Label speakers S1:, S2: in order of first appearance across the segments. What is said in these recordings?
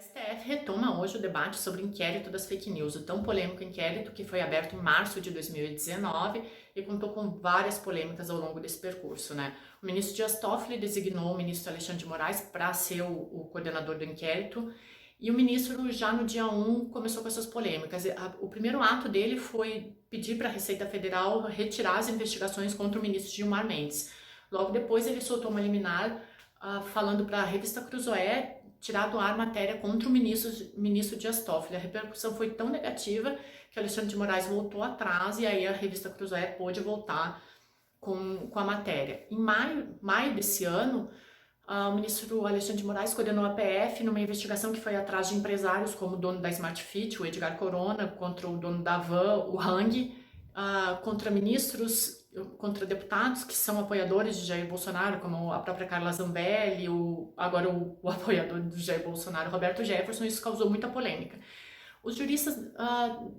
S1: STF retoma hoje o debate sobre o inquérito das fake news, o tão polêmico inquérito que foi aberto em março de 2019 e contou com várias polêmicas ao longo desse percurso, né? O ministro Dias Toffoli designou o ministro Alexandre de Moraes para ser o coordenador do inquérito e o ministro já no dia 1 começou com essas polêmicas. O primeiro ato dele foi pedir para a Receita Federal retirar as investigações contra o ministro Gilmar Mendes. Logo depois ele soltou uma liminar falando para a revista Cruzoé tirar do ar matéria contra o ministro Dias Toffoli. A repercussão foi tão negativa que Alexandre de Moraes voltou atrás e aí a revista Cruzoé pôde voltar com a matéria. Em maio desse ano, o ministro Alexandre de Moraes coordenou a PF numa investigação que foi atrás de empresários como o dono da Smart Fit, o Edgar Corona, contra o dono da Van, o Hang, contra ministros, contra deputados que são apoiadores de Jair Bolsonaro, como a própria Carla Zambelli, agora o apoiador do Jair Bolsonaro, Roberto Jefferson. Isso causou muita polêmica. Os juristas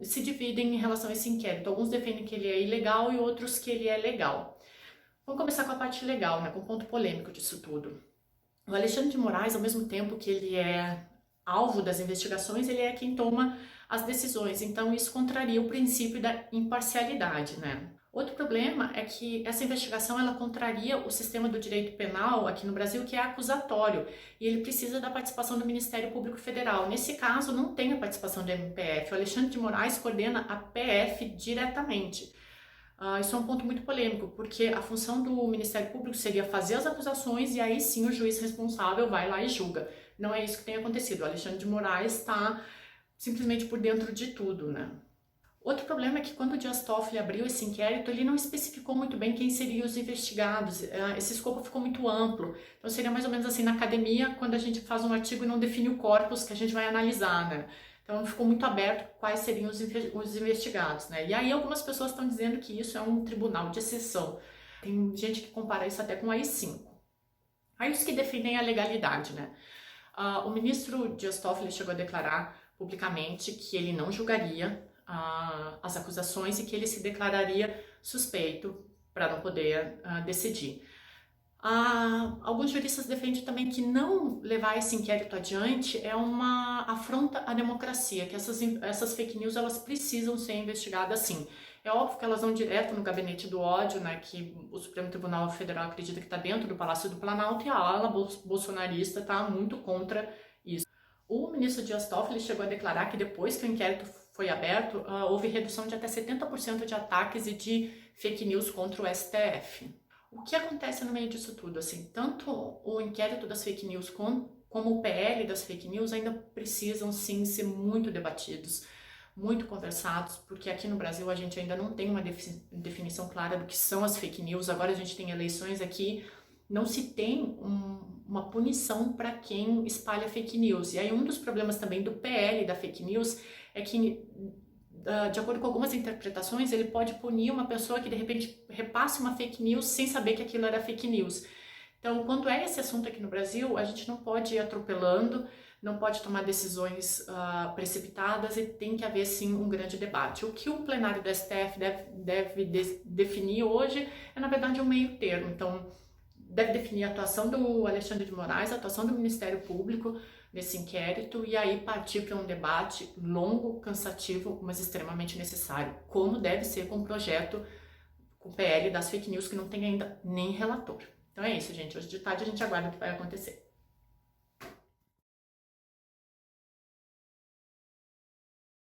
S1: se dividem em relação a esse inquérito. Alguns defendem que ele é ilegal e outros que ele é legal. Vamos começar com a parte legal, né, com o ponto polêmico disso tudo. O Alexandre de Moraes, ao mesmo tempo que ele é alvo das investigações, ele é quem toma as decisões. Então isso contraria o princípio da imparcialidade, né? Outro problema é que essa investigação ela contraria o sistema do direito penal aqui no Brasil, que é acusatório, e ele precisa da participação do Ministério Público Federal. Nesse caso, não tem a participação do MPF. O Alexandre de Moraes coordena a PF diretamente. Isso é um ponto muito polêmico, porque a função do Ministério Público seria fazer as acusações e aí sim o juiz responsável vai lá e julga. Não é isso que tem acontecido. O Alexandre de Moraes está simplesmente por dentro de tudo, né? Outro problema é que quando o Dias Toffoli abriu esse inquérito, ele não especificou muito bem quem seriam os investigados. Esse escopo ficou muito amplo. Então seria mais ou menos assim na academia, quando a gente faz um artigo e não define o corpus que a gente vai analisar, né? Então ficou muito aberto quais seriam os investigados, né? E aí algumas pessoas estão dizendo que isso é um tribunal de exceção. Tem gente que compara isso até com o AI-5. Aí os que defendem a legalidade, né? O ministro Dias Toffoli chegou a declarar publicamente que ele não julgaria as acusações e que ele se declararia suspeito para não poder decidir. Alguns juristas defendem também que não levar esse inquérito adiante é uma afronta à democracia, que essas fake news elas precisam ser investigadas sim. É óbvio que elas vão direto no gabinete do ódio, né, que o Supremo Tribunal Federal acredita que está dentro do Palácio do Planalto, e a ala bolsonarista está muito contra isso. O ministro Dias Toffoli chegou a declarar que depois que o inquérito foi aberto, houve redução de até 70% de ataques e de fake news contra o STF. O que acontece no meio disso tudo? Assim, tanto o inquérito das fake news como o PL das fake news ainda precisam sim ser muito debatidos, muito conversados, porque aqui no Brasil a gente ainda não tem uma definição clara do que são as fake news. Agora a gente tem eleições aqui, não se tem uma punição para quem espalha fake news. E aí um dos problemas também do PL da fake news é que, de acordo com algumas interpretações, ele pode punir uma pessoa que de repente repasse uma fake news sem saber que aquilo era fake news. Então, quando é esse assunto aqui no Brasil, a gente não pode ir atropelando, não pode tomar decisões precipitadas e tem que haver sim um grande debate. O que o plenário do STF deve definir hoje é, na verdade, um meio termo. Então, deve definir a atuação do Alexandre de Moraes, a atuação do Ministério Público nesse inquérito e aí partir para um debate longo, cansativo, mas extremamente necessário, como deve ser com o projeto, com o PL das fake news, que não tem ainda nem relator. Então é isso, gente. Hoje de tarde a gente aguarda o que vai acontecer.